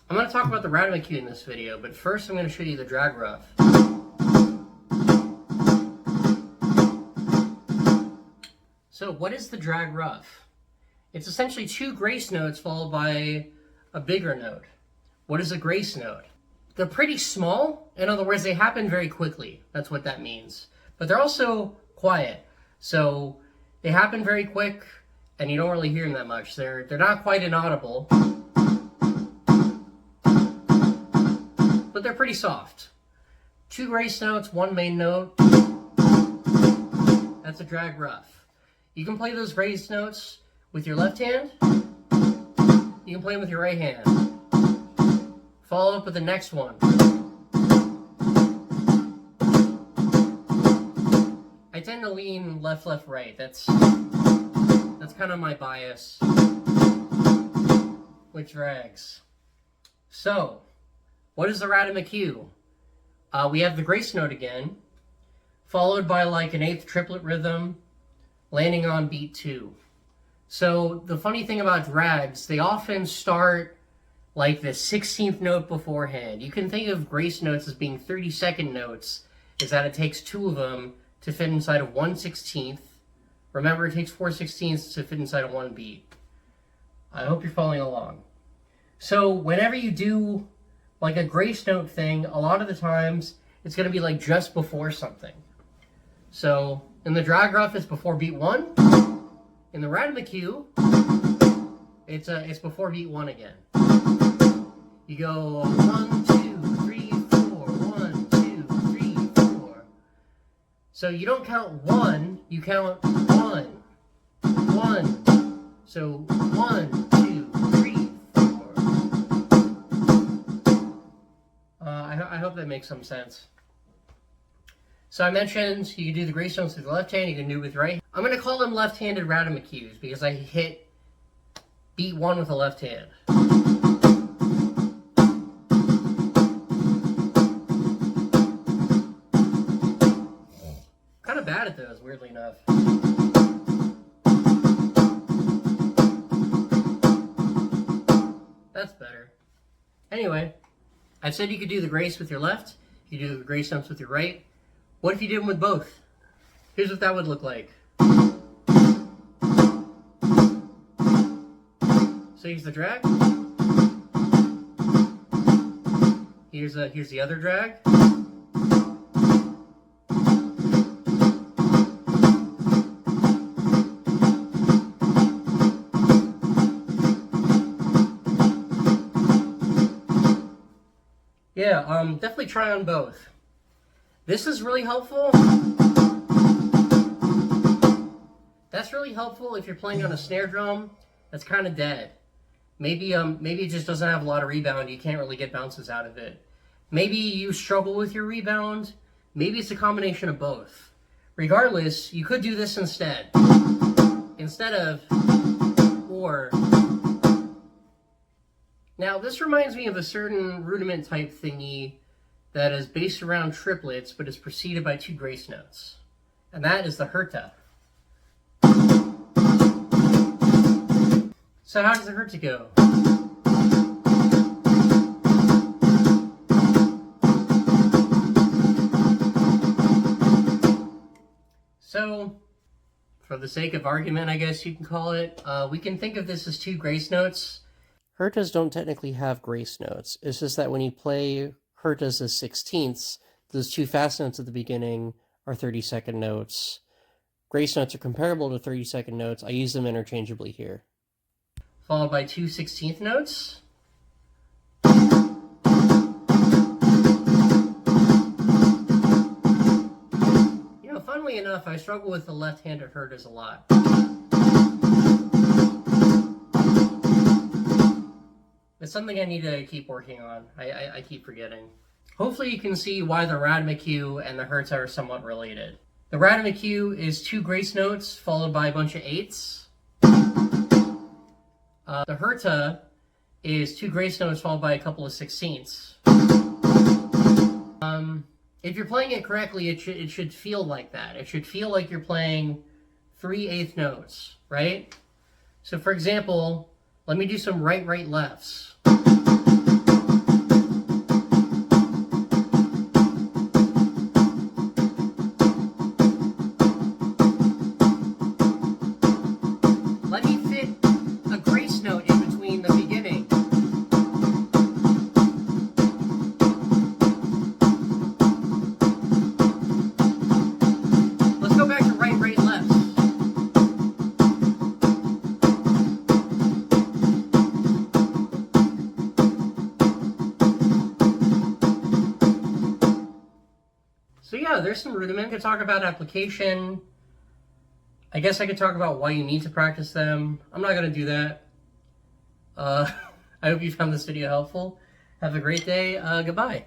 I'm going to talk about the Ratamacue in this video, but first I'm going to show you the drag ruff. So what is the drag ruff? It's essentially two grace notes followed by a bigger note. What is a grace note? They're pretty small. In other words, they happen very quickly. That's what that means. But they're also quiet. So they happen very quick and you don't really hear them that much. They're not quite inaudible, but they're pretty soft. Two grace notes, one main note. That's a drag ruff. You can play those grace notes with your left hand. You can play them with your right hand. Follow up with the next one. I tend to lean left, left, right. That's kind of my bias with drags. So, what is the Ratamacue? We have the grace note again, followed by like an eighth triplet rhythm, landing on beat 2. So the funny thing about drags, they often start like the 16th note beforehand. You can think of grace notes as being 30-second notes, is that it takes 2 of them to fit inside of 1/16. Remember, it takes 4/16 to fit inside of 1 beat. I hope you're following along. So whenever you do like a grace note thing, a lot of the times it's going to be like just before something. So in the drag ruff, it's before beat 1. In the Ratamacue, it's before beat 1 again. You go 1, 2, 3, 4, 1, 2, 3, 4. So you don't count 1, you count 1, 1. So 1, 2, 3, 4. I hope that makes some sense. So I mentioned you can do the grace notes with the left hand, you can do it with the right. I'm going to call them left-handed Ratamacues because I hit beat 1 with the left hand. Kind of bad at those, weirdly enough. That's better. Anyway, I said you could do the grace with your left, you do the grace notes with your right. What if you did them with both? Here's what that would look like. So here's the drag. Here's the other drag. Yeah, definitely try on both. This is really helpful. That's really helpful if you're playing on a snare drum that's kind of dead. Maybe it just doesn't have a lot of rebound. You can't really get bounces out of it. Maybe you struggle with your rebound. Maybe it's a combination of both. Regardless, you could do this instead. Instead of or. Now, this reminds me of a certain rudiment type thingy that is based around triplets, but is preceded by 2 grace notes. And that is the Herta. So how does the Herta go? So, for the sake of argument, I guess you can call it, we can think of this as 2 grace notes. Hertas don't technically have grace notes. It's just that when you play Hertas as 16ths, those 2 fast notes at the beginning are 30-second notes. Grace notes are comparable to 30-second notes. I use them interchangeably here. Followed by 2 16th notes. You know, funnily enough, I struggle with the left-handed Hertas a lot. It's something I need to keep working on. I keep forgetting. Hopefully you can see why the Ratamacue and the Herta are somewhat related. The Ratamacue is 2 grace notes followed by a bunch of 8ths. The Herta is 2 grace notes followed by a couple of 16ths. If you're playing it correctly, it should feel like that. It should feel like you're playing 3 8th notes, right? So for example, let me do some right, right, lefts. through them. I could talk about application. I guess I could talk about why you need to practice them. I'm not going to do that. I hope you found this video helpful. Have a great day. Goodbye.